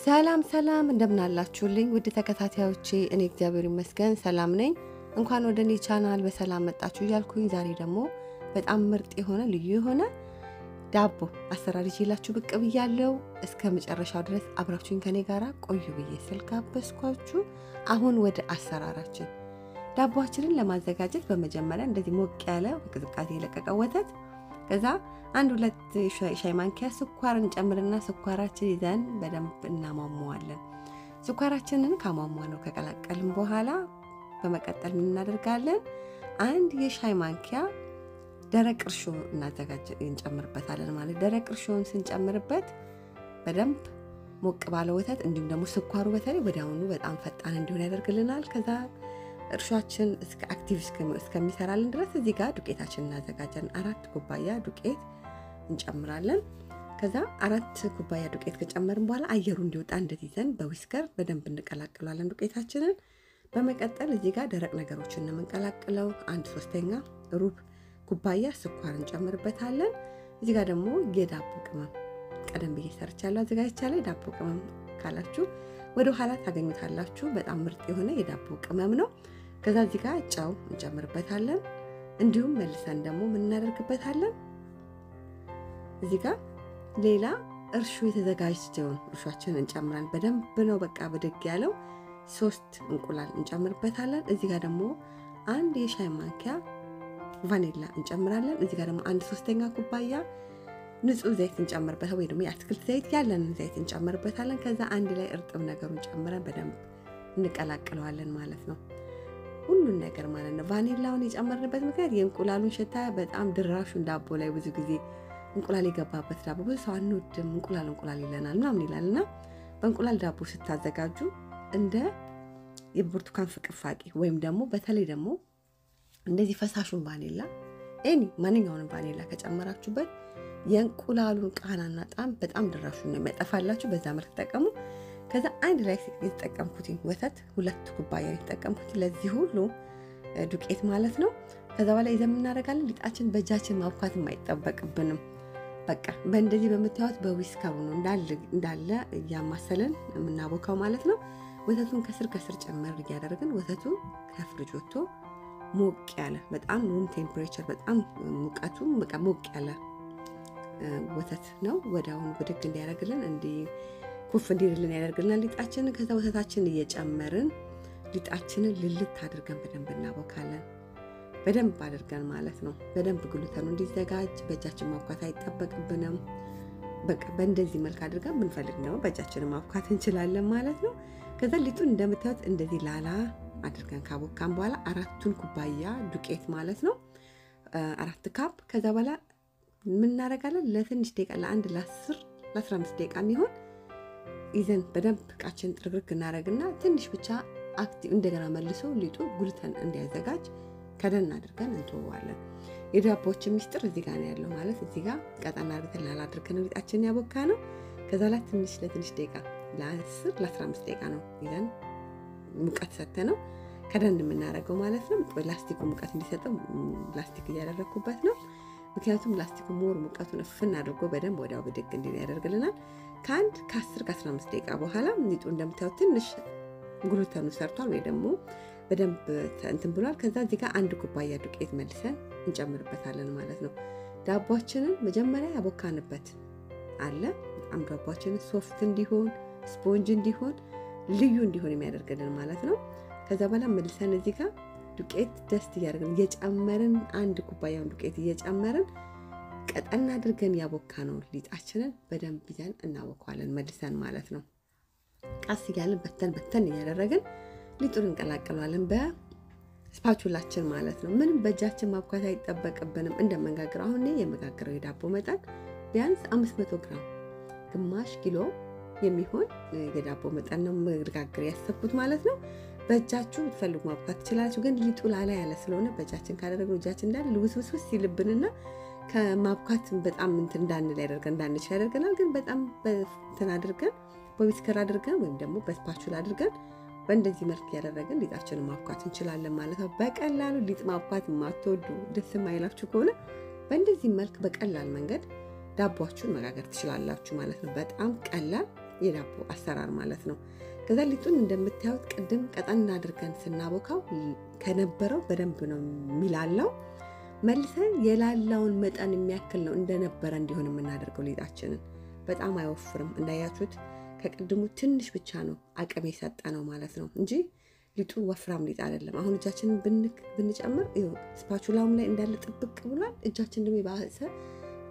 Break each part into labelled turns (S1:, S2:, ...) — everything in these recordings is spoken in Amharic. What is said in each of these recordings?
S1: ሰላም ሰላም እንደምን አላችሁልኝ ውድ ተከታታዮቼ እኔ እግዚአብሔር ይመስገን ሰላም ነኝ እንኳን ወደኔ ቻናል በሰላም መጣችሁ እያልኩኝ ዛሬ ደግሞ በጣም ምርጥ የሆነ ልዩ የሆነ ዳቦ አሰራር ይዤላችሁ ብቅ ብያለሁ እስከ መጨረሻው ድረስ አብራችሁኝ ከኔ ጋራ ቆዩ ብዬ ስልካበስኳችሁ አሁን ወደ አሰራራችን ዳቦአችንን ለማዘጋጀት በመጀመሪያ እንደዚህ ሞቅ ያለ በቅዝቃዜ የለቀቀ ወተት ከዛ አንድ ሁለት ሻይ ማንኪያ ስኳር እንጨምርና ስኳራችን ይዘን በደንብ እናሟሟዋለን ስኳራችንን ካሟሟነው ከቀላቀልን በኋላ በመቀጠል ምን እናደርጋለን አንድ የሻይ ማንኪያ ደረቅ እርሾ እንጨምርበታለን ማለት ደረቅ እርሾን ስንጨምርበት በደንብ ሞቅ ባለ ወተት እንዲሁም ደግሞ ስኳሩ በተለይ ወዲያውኑ በጣም ፈጣን እንዲሆን ያደርግልናል ከዛ እርሾአችን እስከ አክቲቭ እስከሚሰራልን ድረስ እዚህ ጋር ዱቄታችንን እናዘጋጃለን 4 ኩባያ ዱቄት እንጨምራለን ከዛ 4 ኩባያ ዱቄት ከጨመርን በኋላ አየሩ እንዲወጣ እንደዚህን በዊስከር በደንብ እንቀላቅላለን ዱቄታችንን በመቀጠል እዚህ ጋር ደረቅ ነገሮችን እንቀላቅለው 1/3 ሩብ ኩባያ ስኳር እንጨምርበታለን እዚህ ጋር ደግሞ የዳቦ ቅመም ቀደም ብዬ ሰርቻለሁ አዘጋጅቻለሁ ዳቦ ቅመም ካላችሁ ወደ ኋላ ታገኙታላችሁ በጣም ምርጥ የሆነ የዳቦ ቅመም ነው ከዛ እዚህ ጋር ጫው እንጨምርበታለን እንዲሁም መልሰን ደግሞ ምን እናደርግበታለን እዚህ ጋር ሌላ እርሾ የተዘጋጀውን እርሾአችንን እንጨምራለን በደንብ ነው በቃ በደግ ያለው 3 እንቁላል እንጨምርበታለን እዚህ ጋር ደግሞ አንድ የሻይ ማንኪያ ቫኒላ እንጨምራለን እዚህ ጋር ደግሞ 1/3 ኩባያ ንጹህ ዘይት እንጨምርበታለን ወይ ደግሞ የአትክልት ዘይት ያለንን ዘይት እንጨምርበታለን ከዛ አንድ ላይ እርጥብ ነገሩን ጨምረን በደንብ እንቀላቅለዋለን ማለት ነው ሁሉን ነገር ማለት ነው ቫኒላውን የጨመርንበት ምክንያት የእንቁላሉን ሽታ በጣም ድራሹን ዳቦ ላይ ብዙ ጊዜ እንቁላል የገባበት ዳቦ ብዙ ሰው አንወድም እንቁላል ይለናል ምናምን ይላልና በእንቁላል ዳቦ ስታዘጋጁ እንደ የብርቱካን ፍቅፋቂ ወይም ደግሞ በተለይ ደግሞ እንደዚህ ፈሳሹን ቫኒላ ማንኛውንም ቫኒላ ከጨመራችሁበት የእንቁላሉን ቃናና ጣም በጣም ድራሹን ነው የሚያጠፋላችሁ በዛ መልኩ ተጠቀሙ ከዛ አንድ ላይ የተጠቀምኩት ወተት 2 ኩባያ የተጠቀምኩት ለዚህ ሁሉ ዱቄት ማለት ነው ከዛ በኋላ ይዘን እናደርጋለን ሊጣችን በእጃችን ማብካት የማይጠበቅብንም በቃ በእንደዚህ በመታወት በዊስከሩ ነው እንዳለ ያማሰለን የምናቦካው ማለት ነው ወተቱን ከስር ጨመር ያደረግን ወተቱ ከፍሪጅ ወጥቶ ሞቅ ያለ በጣም ሩም ቴምፕሬቸር በጣም ሙቀቱ በቃ ሞቅ ያለ ወተት ነው ወዲያውኑ ብድግ እንዲያደርግልን ኩፍ እንዲልልን ያደርግልናል ሊጣችንን ከዛ ወተታችንን እየጨመርን ሊጣችንን ልልት አድርገን በደንብ እናቦካለን በደንብ አድርገን ማለት ነው በደንብ ግሉተኑ እንዲዘጋጅ በእጃችን ማብካት አይጠበቅብንም በቃ በእንደዚህ መልክ አድርገን ብንፈልግ ነው በእጃችን ማብካት እንችላለን ማለት ነው ከዛ ሊጡን እንደምታዩት እንደዚህ ላላ አድርገን ካቦካን በኋላ 4 ኩባያ ዱቄት ማለት ነው 4 ካፕ ከዛ በኋላ ምን እናደርጋለን ለትንሽ ደቂቃ ለ15 ደቂቃ የሚሆን ይዘን በደንብ ቃችን ጥርግርግ እናደርግና ትንሽ ብቻ አክቲቭ እንደገና መልሶ ሊጡ ግሉተን እንዲያዘጋጅ ከደን አድርገን እንተዋለን የዳቦዎች ሚስጥር እዚህ ጋር ነው ያለው ማለት እዚህ ጋር ቀጠና አድርገን ላላድርገን ሊጣችን ያቦካ ነው ከዛ ላይ ለትንሽ ደቂቃ ለ15 ደቂቃ ነው ይዘን ሙቀት ሰተነው ከደን የምናደርገው ማለት ነው ላስቲኩ ሙቀት እንዲሰጠው ላስቲክ እያደረኩበት ነው ምክንያቱም ላስቲኩ ሞር ሙቀቱን እፍን አድርጎ በደንብ ወዲያው ብድግ እንዲል ያደርግልናል ከ10-15 ደቂቃ በኋላ ሊጡ እንደምታዩት ትንሽ ግሉተኑ ሰርቷል ወይ ደግሞ በደንብ እንትን ብሏል ከዛ እዚህ ጋር 1 ኩባያ ዱቄት መልሰን እንጨምርበታለን ማለት ነው ዳቦአችንን መጀመሪያ ያቦካንበት አለ በጣም ዳቦአችንን ሶፍት እንዲሆን ስፖንጅ እንዲሆን ልዩ እንዲሆን የሚያደርግልን ማለት ነው ከዛ በኋላ መልሰን እዚህ ጋር ዱቄት ደስት እያደረግን እየጨመርን 1 ኩባያውን ዱቄት እየጨመርን ቀጠና አድርገን ያቦካነው ሊጣችንን በደንብ ይዘን እናቦካለን መልሰን ማለት ነው ቃስ እያልን በተን እያደረግን ሊጡን እንቀላቅለዋለን በስፓቹላችን ማለት ነው ምንም በእጃችን ማብካት አይጠበቅብንም እንደመጋገር አሁን የመጋገረው የዳቦ መጠን ቢያንስ 500 ግራም ግማሽ ኪሎ የሚሆን የዳቦ መጠን ነው መጋገር ያሰብኩት ማለት ነው በእጃችሁ ብትፈልጉ ማብካት ትችላላችሁ ግን ሊጡ ላላ ያለ ስለሆነ በእጃችን ካደረግነው እጃችን እንዳለ ልውስውስ ይልብንና ከማብካት በጣም እንትን እንዳንችል ያደርገናል ግን በጣም እንትን አድርገን በዊስከር አድርገን ወይም ደግሞ በስፓቹላ አድርገን በእንደዚህ መልክ ያደረግን ሊጣችንን ማብካት እንችላለን ማለት ነው በቀላሉ ሊጥ ማብካት የማትወዱ ደስ የማይላችሁ ከሆነ በእንደዚህ መልክ በቀላል መንገድ ዳቦአችሁን መጋገር ትችላላችሁ ማለት ነው በጣም ቀላል የዳቦ አሰራር ማለት ነው። ከዛ ሊጡን እንደምታዩት ቅድም ቀጠን አድርገን ስናቦካው ከነበረው በደንብ ነው የሚላላው። መልሰን የላላውን መጠን የሚያክል ነው እንደነበረ እንዲሆን የምናደርገው ሊጣችንን። በጣም አይወፍርም እንዳያችሁት፣ ከቅድሙ ትንሽ ብቻ ነው አቅም የሰጠ ነው ማለት ነው እንጂ ሊጡ ወፍራም ሊጥ አይደለም። አሁን እጃችንን ብንጨምር ስፓቹላውም ላይ እንዳለ ጥብቅ ብሏል። እጃችን ደግሞ የባሰ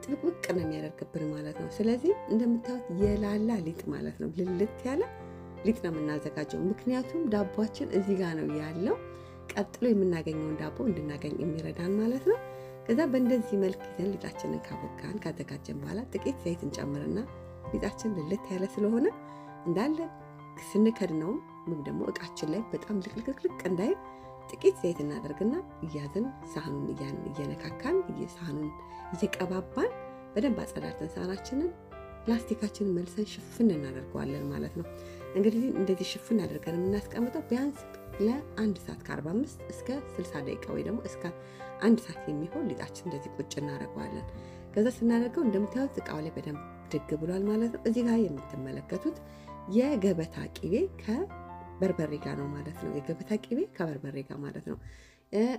S1: ጥብቅ ነው የሚያደርግብን ማለት ነው። ስለዚህ እንደምታዩት የላላ ሊጥ ማለት ነው፣ ልልት ያለ ሊጥ ነው የምናዘጋጀው። ምክንያቱም ዳቦአችን እዚህ ጋር ነው ያለው፣ ቀጥሎ የምናገኘውን ዳቦ እንድናገኝ የሚረዳን ማለት ነው። ከዛ በእንደዚህ መልክ ይዘን ሊጣችንን ካቦካን ካዘጋጀን በኋላ ጥቂት ዘይት እንጨምርና ሊጣችን ልልት ያለ ስለሆነ እንዳለ ስንከድነውም ወይም ደግሞ እቃችን ላይ በጣም ልቅልቅልቅ እንዳይል ጥቂት ዘይት እናደርግና እያዝን ሳህኑን እየነካካን ሳህኑን እየቀባባን በደንብ አጸዳድተን ሳህናችንን ፕላስቲካችንን መልሰን ሽፍን እናደርገዋለን ማለት ነው። እንግዲህ እንደዚህ ሽፍን አድርገን የምናስቀምጠው ቢያንስ ለ1 ሰዓት ከ45 እስከ 60 ደቂቃ ወይ ደግሞ እስከ 1 ሰዓት የሚሆን ሊጣችን እንደዚህ ቁጭ እናደርገዋለን። ከዛ ስናደርገው እንደምታዩት እቃው ላይ በደንብ ድግ ብሏል ማለት ነው። እዚህ ጋር የምትመለከቱት የገበታ ቅቤ ከበርበሬ ጋር ነው ማለት ነው። የገበታ ቅቤ ከበርበሬ ጋር ማለት ነው።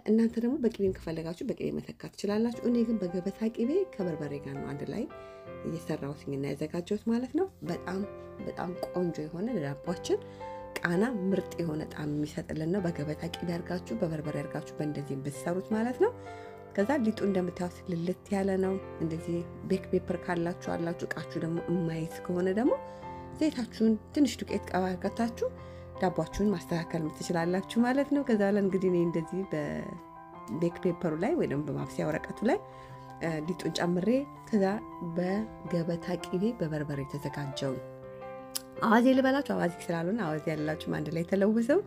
S1: እናንተ ደግሞ በቅቤም ከፈለጋችሁ በቅቤ መተካት ትችላላችሁ። እኔ ግን በገበታ ቅቤ ከበርበሬ ጋር ነው አንድ ላይ እየሰራሁትና ያዘጋጀሁት ማለት ነው። በጣም በጣም ቆንጆ የሆነ ለዳቦአችን ቃና ምርጥ የሆነ ጣዕም የሚሰጥልን ነው። በገበታ ቅቤ አድርጋችሁ በበርበሬ አድርጋችሁ በእንደዚህ ብትሰሩት ማለት ነው። ከዛ ሊጡ እንደምታዩት ልልት ያለ ነው። እንደዚህ ቤክ ፔፐር ካላችሁ አላችሁ። እቃችሁ ደግሞ የማይዝ ከሆነ ደግሞ ዘይታችሁን ትንሽ ዱቄት ቀባ አድርጋችሁ ዳቦአችሁን ማስተካከል ትችላላችሁ ማለት ነው። ከዛ በኋላ እንግዲህ እኔ እንደዚህ በቤክ ፔፐሩ ላይ ወይ ደግሞ በማብሰያ ወረቀቱ ላይ ሊጡን ጨምሬ ከዛ በገበታ ቅቤ በበርበሬ ተዘጋጀው አዋዜ ልበላችሁ፣ አዋዜ ስላልሆነ አዋዜ ያላችሁ አንድ ላይ ተለውሰው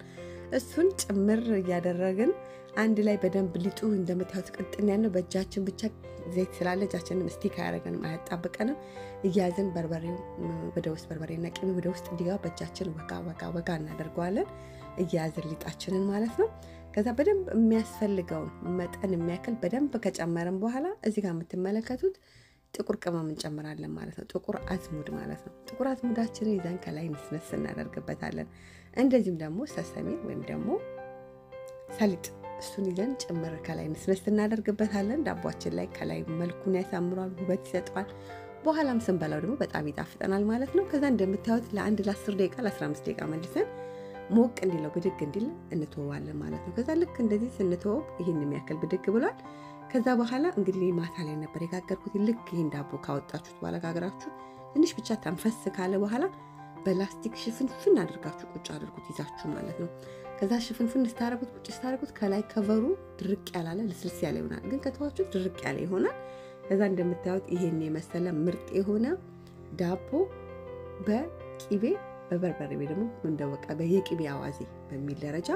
S1: እሱን ጭምር እያደረግን አንድ ላይ በደንብ ሊጡ እንደምታዩት ቅጥን ያለው በእጃችን ብቻ ዘይት ስላለ እጃችንን ስቲክ አያደርገንም አያጣብቀንም። እያዝን በርበሬው ወደ ውስጥ በርበሬና ቅቤ ወደ ውስጥ እንዲገባ በእጃችን ወጋ እናደርገዋለን እያዝን ሊጣችንን ማለት ነው። ከዛ በደንብ የሚያስፈልገውን መጠን የሚያክል በደንብ ከጨመረን በኋላ እዚህ ጋር የምትመለከቱት ጥቁር ቅመም እንጨምራለን ማለት ነው። ጥቁር አዝሙድ ማለት ነው። ጥቁር አዝሙዳችንን ይዘን ከላይ ንስነስ እናደርግበታለን። እንደዚህም ደግሞ ሰሰሜ ወይም ደግሞ ሰሊጥ እሱን ይዘን ጭምር ከላይ ንስነስ እናደርግበታለን። ዳቦአችን ላይ ከላይ መልኩን ያሳምሯል፣ ውበት ይሰጠዋል። በኋላም ስንበላው ደግሞ በጣም ይጣፍጠናል ማለት ነው። ከዛ እንደምታዩት ለ10 ደቂቃ ለ15 ደቂቃ መልሰን ሞቅ እንዲለው ብድግ እንዲል እንተዋለን ማለት ነው። ከዛ ልክ እንደዚህ ስንተወው ይሄን የሚያክል ብድግ ብሏል። ከዛ በኋላ እንግዲህ ማታ ላይ ነበር የጋገርኩት። ልክ ይሄን ዳቦ ካወጣችሁት በኋላ ጋግራችሁ ትንሽ ብቻ ተንፈስ ካለ በኋላ በላስቲክ ሽፍንፍን አድርጋችሁ ቁጭ አድርጉት ይዛችሁ ማለት ነው። ከዛ ሽፍንፍን ስታረጉት ቁጭ ስታረጉት ከላይ ከቨሩ ድርቅ ያላለ ልስልስ ያለ ይሆናል። ግን ከተዋችሁ ድርቅ ያለ ይሆናል። ከዛ እንደምታዩት ይሄን የመሰለ ምርጥ የሆነ ዳቦ በቂቤ በበርበሬ ደግሞ እንደወቃ በየቂቤ አዋዜ በሚል ደረጃ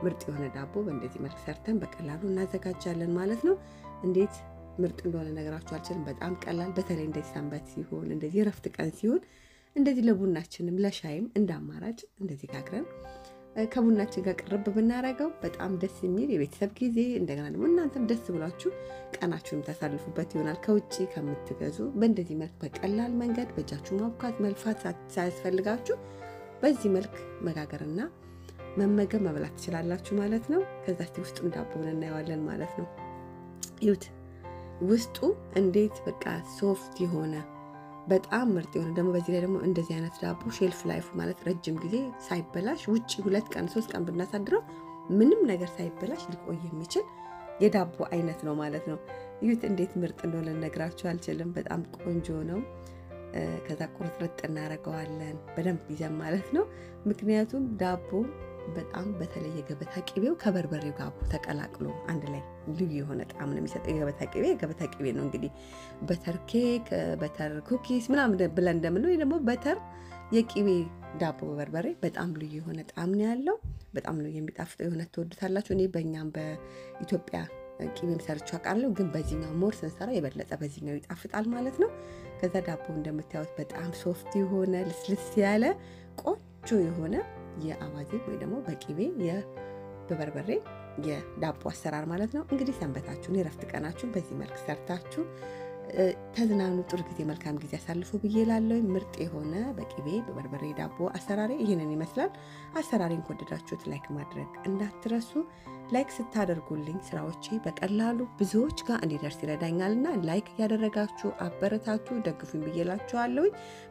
S1: ምርጥ የሆነ ዳቦ በእንደዚህ መልክ ሰርተን በቀላሉ እናዘጋጃለን ማለት ነው። እንዴት ምርጥ እንደሆነ ነገራችሁ አልችልም። በጣም ቀላል፣ በተለይ እንደዚህ ሰንበት ሲሆን እንደዚህ የረፍት ቀን ሲሆን እንደዚህ ለቡናችንም ለሻይም እንዳማራጭ እንደዚህ ጋግረን ከቡናችን ጋር ቅርብ ብናረገው በጣም ደስ የሚል የቤተሰብ ጊዜ እንደገና ደግሞ እናንተም ደስ ብሏችሁ ቀናችሁን ታሳልፉበት ይሆናል። ከውጪ ከምትገዙ በእንደዚህ መልክ በቀላል መንገድ በእጃችሁ ማብካት መልፋት ሳያስፈልጋችሁ በዚህ መልክ መጋገርና መመገብ መብላት ትችላላችሁ ማለት ነው። ከዛ ውስጡን ዳቦውን እናየዋለን ማለት ነው። ይሁት ውስጡ እንዴት በቃ ሶፍት የሆነ በጣም ምርጥ የሆነ ደግሞ በዚህ ላይ ደግሞ እንደዚህ አይነት ዳቦ ሼልፍ ላይፍ ማለት ረጅም ጊዜ ሳይበላሽ ውጪ 2 ቀን 3 ቀን ብናሳድረው ምንም ነገር ሳይበላሽ ሊቆይ የሚችል የዳቦ አይነት ነው ማለት ነው። ይሁት እንዴት ምርጥ እንደሆነ ነግራችሁ አልችልም። በጣም ቆንጆ ነው። ከዛ ቁርጥርጥ እናደርገዋለን በደንብ ይዘን ማለት ነው። ምክንያቱም ዳቦ በጣም በተለየ ገበታ ቅቤው ከበርበሬው ጋር ተቀላቅሎ አንድ ላይ ልዩ የሆነ ጣዕም ነው የሚሰጠው። የገበታ ቅቤ ነው እንግዲህ በተር ኬክ፣ በተር ኩኪስ ምናምን ብለን እንደምንለው ደግሞ በተር የቅቤ ዳቦ በበርበሬ በጣም ልዩ የሆነ ጣዕም ነው ያለው። በጣም ነው የሚጣፍጠው። የሆነ ትወዱታላችሁ። እኔ በእኛም በኢትዮጵያ ቅቤም ሰርቼው አውቃለሁ፣ ግን በዚህኛው ሞር ስንሰራ የበለጠ በዚህኛው ይጣፍጣል ማለት ነው። ከዛ ዳቦ እንደምታዩት በጣም ሶፍት የሆነ ልስልስ ያለ ቆንጆ የሆነ የአዋዜ ወይ ደግሞ በቅቤ በበርበሬ የዳቦ አሰራር ማለት ነው። እንግዲህ ሰንበታችሁን የረፍት ቀናችሁን በዚህ መልክ ሰርታችሁ ተዝናኑ ጥሩ ጊዜ መልካም ጊዜ አሳልፉ ብዬላለሁ ምርጥ የሆነ በቂቤ በበርበሬ ዳቦ አሰራሬ ይሄንን ይመስላል አሰራሬን ከወደዳችሁት ላይክ ማድረግ እንዳትረሱ ላይክ ስታደርጉልኝ ስራዎቼ በቀላሉ ብዙዎች ጋር እንዲደርስ ይረዳኛልና ላይክ ያደረጋችሁ አበረታቱ ደግፉኝ ብዬላችኋለሁ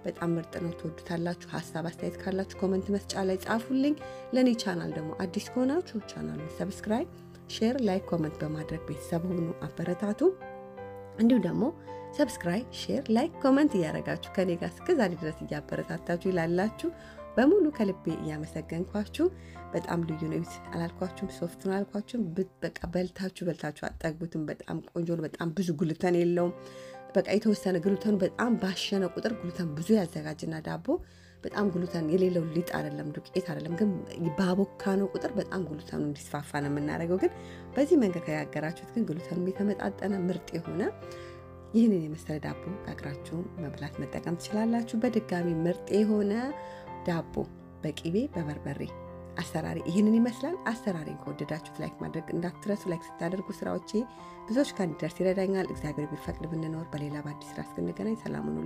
S1: በጣም ምርጥ ነው ተወዱታላችሁ ሐሳብ አስተያየት ካላችሁ ኮሜንት መስጫ ላይ ጻፉልኝ ለኔ ቻናል ደግሞ አዲስ ከሆናችሁ ቻናሉን ሰብስክራይብ ሼር ላይክ ኮሜንት በማድረግ ቤተሰብ ሁኑ አበረታቱ እንዲሁ ደግሞ ሰብስክራይብ ሼር ላይክ ኮሜንት ያረጋችሁ ከኔ ጋር እስከዛሬ ድረስ ያበረታታችሁ ይላላችሁ በሙሉ ከልቤ ያመሰግንኳችሁ በጣም ልዩ ነው አላልኳችሁም ሶፍቱን አላልኳችሁም በቃ በልታችሁ አጠግቡትን በጣም ቆንጆ ነው በጣም ብዙ ግሉተን የለውም በቃ የተወሰነ ግሉተን በጣም ባሸነ ቁጥር ግሉተን ብዙ ያዘጋጅና ዳቦ በጣም ግሉተን የሌለው ሊጥ አይደለም ዱቄት አይደለም ግን ባቦካነው ቁጥር በጣም ግሉተኑ እንዲስፋፋ ነው የምናደርገው ግን በዚህ መንገድ ከያገራችሁት ግን ግሉተኑ የተመጣጠነ ምርጥ የሆነ ይህንን የመሰለ ዳቦ ጋግራችሁ መብላት መጠቀም ትችላላችሁ በድጋሚ ምርጥ የሆነ ዳቦ በቂቤ በበርበሬ አሰራሪ ይሄንን ይመስላል አሰራሪን ከወደዳችሁት ላይክ ማድረግ እንዳትረሱ ላይክ ስታደርጉ ስራዎቼ ብዙዎች ጋር እንዲደርስ ይረዳኛል እግዚአብሔር ቢፈቅድ ብንኖር በሌላ በአዲስ ስራ እስክንገናኝ ሰላም ሁኑ